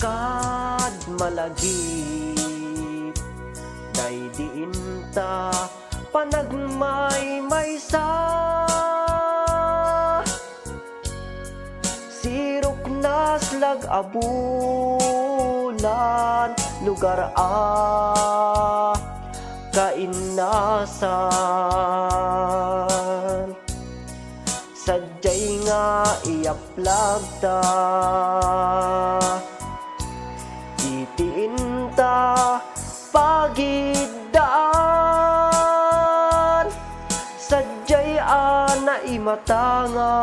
kad malagip daydiin ta panagmaymaysa sirok naslag abulan lugar kainasan sadyay nga iaplag ta itiin ta pagidaan sadyay ana imatangak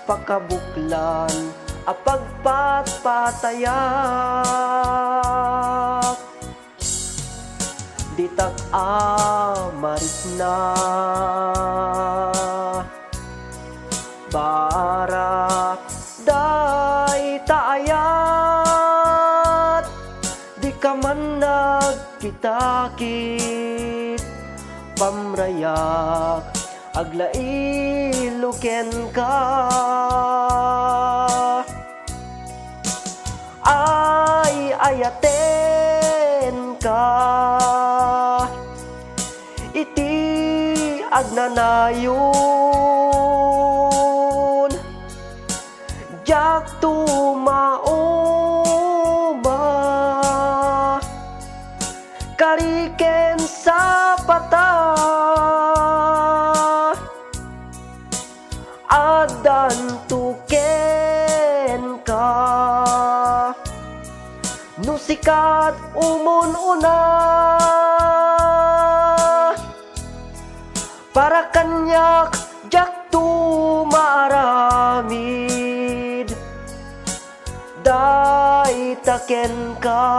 pakabuklan apagpatpatayak ditag amarit na bara day taayat di ka man nagkitakit pamrayak aglailuken ka ay ayaten ka iti agnanayon jak tumauma kariken sa pata adan tuken ka nusikat umun-una para kanyak jak tumaramid day taken ka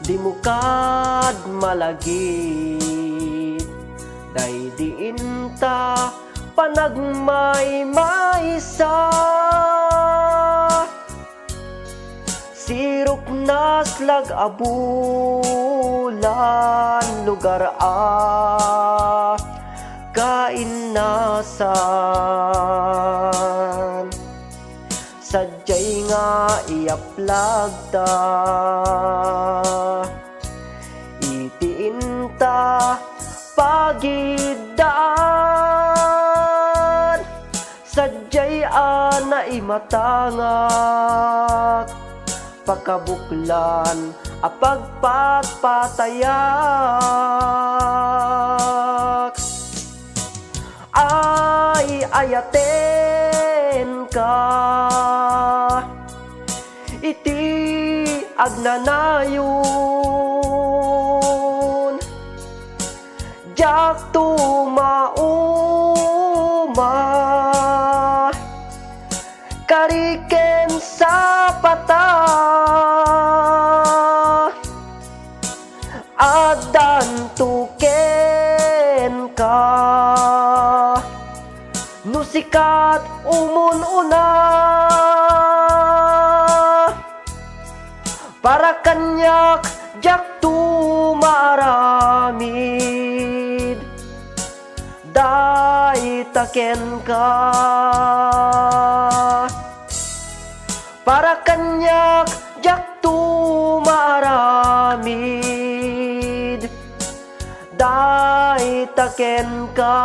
di mo kad malagip daydiin ta panagmaymaysa sirok naslag abulan lugar kainasan sadyay nga iaplag ta itiin ta pagidaan sadyay ana imatangak pakabuklan apagpatpatayak ay ayaten ka iti agnanayon jak tumauma kariken sa pata adan tuken ka nusikat umun-una para kanyak jak tumaramid day taken ka para kanyak jak tumaramid day taken ka